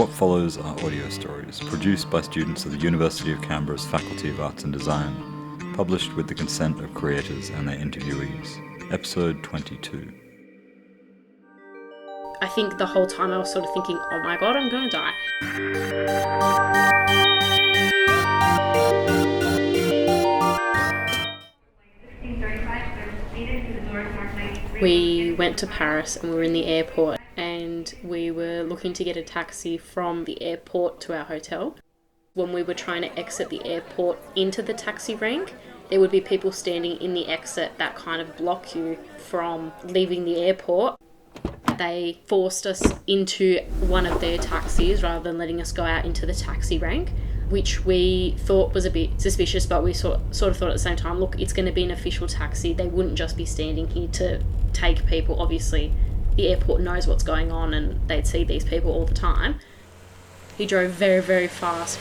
What follows are audio stories, produced by students of the University of Canberra's Faculty of Arts and Design, published with the consent of creators and their interviewees. Episode 22. I think the whole time I was sort of thinking, oh my god, I'm going to die. We went to Paris and we were in the airport and we were looking to get a taxi from the airport to our hotel. When we were trying to exit the airport into the taxi rank, there would be people standing in the exit that kind of block you from leaving the airport. They forced us into one of their taxis rather than letting us go out into the taxi rank, which we thought was a bit suspicious, but we sort of thought at the same time, look, it's going to be an official taxi. They wouldn't just be standing here to take people. Obviously, the airport knows what's going on and they'd see these people all the time. He drove very, very fast.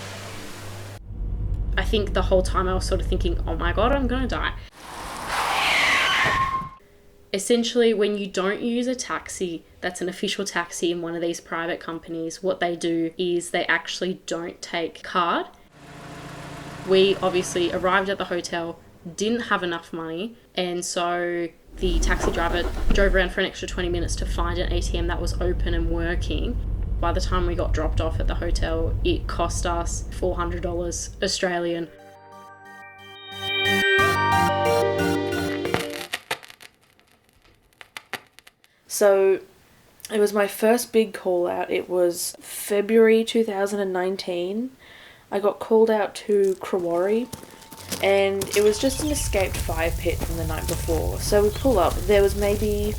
I think the whole time I was sort of thinking, oh my god, I'm going to die. Essentially, when you don't use a taxi that's an official taxi in one of these private companies, what they do is they actually don't take card. We obviously arrived at the hotel, didn't have enough money, and so the taxi driver drove around for an extra 20 minutes to find an ATM that was open and working. By the time we got dropped off at the hotel, it cost us $400 Australian. So it was my first big call out. It was February 2019. I got called out to Krawarri and it was just an escaped fire pit from the night before. So we pull up. There was maybe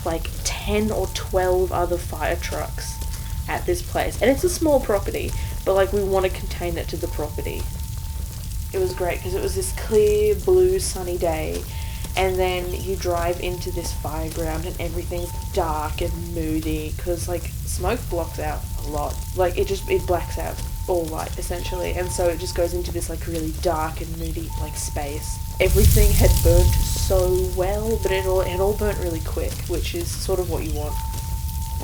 like 10 or 12 other fire trucks at this place. And it's a small property, but like we want to contain it to the property. It was great because it was this clear, blue, sunny day. And then you drive into this fire ground and everything's dark and moody because like smoke blocks out a lot. Like it blacks out all light essentially. And so it just goes into this like really dark and moody like space. Everything had burnt so well, but it all burnt really quick, which is sort of what you want.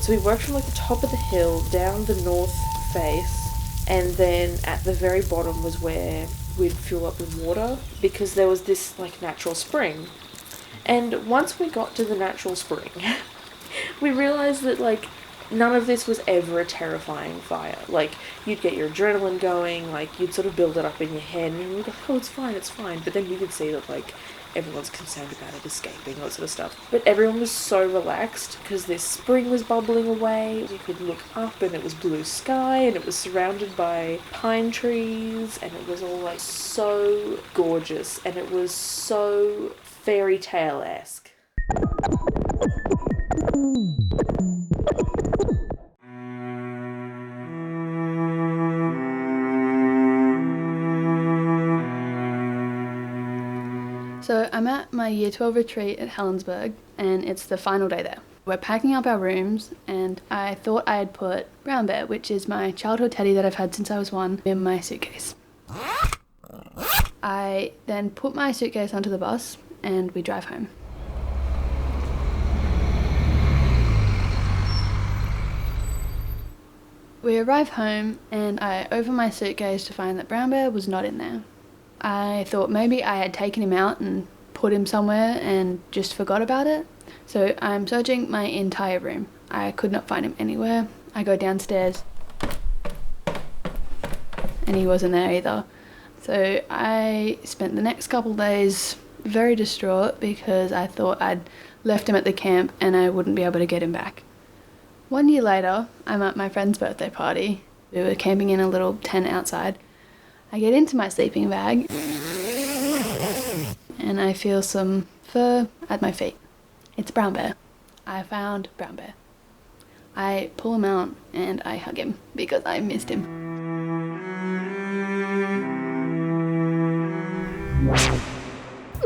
So we worked from like the top of the hill down the north face, and then at the very bottom was where we'd fill up with water because there was this like natural spring. And once we got to the natural spring, we realized that like none of this was ever a terrifying fire. Like you'd get your adrenaline going, like you'd sort of build it up in your head and you'd go, oh, it's fine. But then you could see that like everyone's concerned about it escaping, all that sort of stuff. But everyone was so relaxed because this spring was bubbling away. You could look up and it was blue sky and it was surrounded by pine trees and it was all like so gorgeous and it was so fairy tale-esque. So I'm at my Year 12 retreat at Helensburgh and it's the final day there. We're packing up our rooms and I thought I had put Brown Bear, which is my childhood teddy that I've had since I was 1, in my suitcase. I then put my suitcase onto the bus and we drive home. We arrive home and I open my suitcase to find that Brown Bear was not in there. I thought maybe I had taken him out and put him somewhere and just forgot about it. So I'm searching my entire room. I could not find him anywhere. I go downstairs and he wasn't there either. So I spent the next couple days very distraught because I thought I'd left him at the camp and I wouldn't be able to get him back. 1 year later, I'm at my friend's birthday party. We were camping in a little tent outside. I get into my sleeping bag and I feel some fur at my feet. It's Brown Bear. I found Brown Bear. I pull him out and I hug him because I missed him.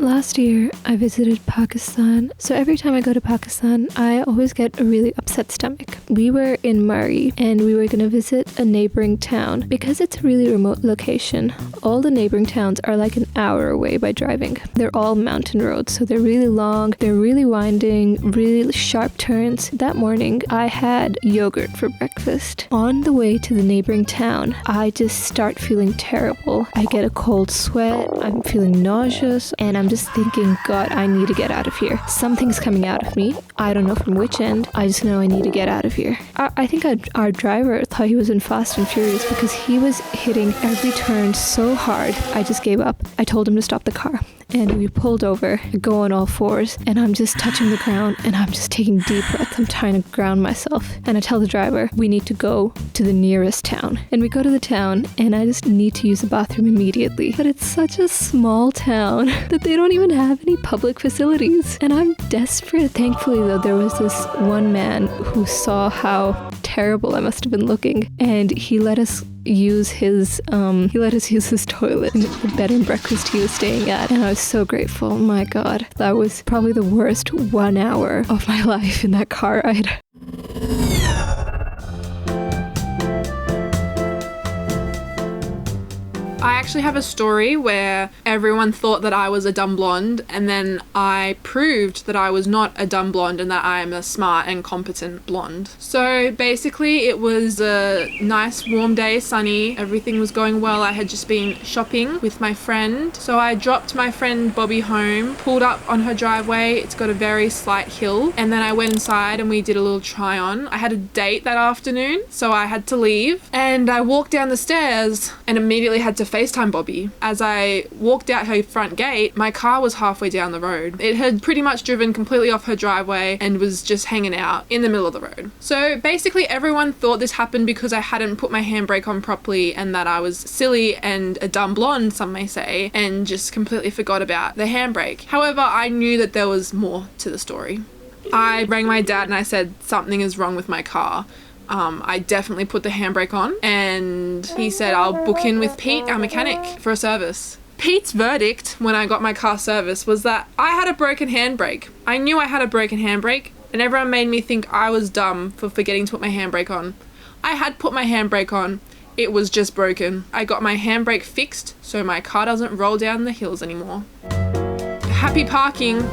Last year, I visited Pakistan. So every time I go to Pakistan, I always get a really upset stomach. We were in Murray and we were going to visit a neighboring town. Because it's a really remote location, all the neighboring towns are like an hour away by driving. They're all mountain roads, so they're really long, they're really winding, really sharp turns. That morning, I had yogurt for breakfast. On the way to the neighboring town, I just start feeling terrible. I get a cold sweat, I'm feeling nauseous, and I'm just thinking, God, I need to get out of here. Something's coming out of me. I don't know from which end. I just know I need to get out of here. I think our driver thought he was in Fast and Furious because he was hitting every turn so hard. I just gave up. I told him to stop the car. And we pulled over, go on all fours, and I'm just touching the ground, and I'm just taking deep breaths. I'm trying to ground myself. And I tell the driver, we need to go to the nearest town. And we go to the town, and I just need to use the bathroom immediately. But it's such a small town that they don't even have any public facilities. And I'm desperate. Thankfully, though, there was this one man who saw how terrible I must have been looking, and he let us use his toilet in the bed and breakfast he was staying at, and I was so grateful. My God, that was probably the worst 1 hour of my life in that car ride. I actually have a story where everyone thought that I was a dumb blonde, and then I proved that I was not a dumb blonde and that I am a smart and competent blonde. So basically it was a nice warm day, sunny, everything was going well. I had just been shopping with my friend. So I dropped my friend Bobby home, pulled up on her driveway. It's got a very slight hill, and then I went inside and we did a little try on. I had a date that afternoon, so I had to leave, and I walked down the stairs and immediately had to FaceTime Bobby. As I walked out her front gate, my car was halfway down the road. It had pretty much driven completely off her driveway and was just hanging out in the middle of the road. So basically everyone thought this happened because I hadn't put my handbrake on properly and that I was silly and a dumb blonde, some may say, and just completely forgot about the handbrake. However, I knew that there was more to the story. I rang my dad and I said something is wrong with my car. I definitely put the handbrake on, and he said I'll book in with Pete, our mechanic, for a service. Pete's verdict when I got my car serviced was that I had a broken handbrake. I knew I had a broken handbrake, and everyone made me think I was dumb for forgetting to put my handbrake on. I had put my handbrake on. It was just broken. I got my handbrake fixed so my car doesn't roll down the hills anymore. Happy parking.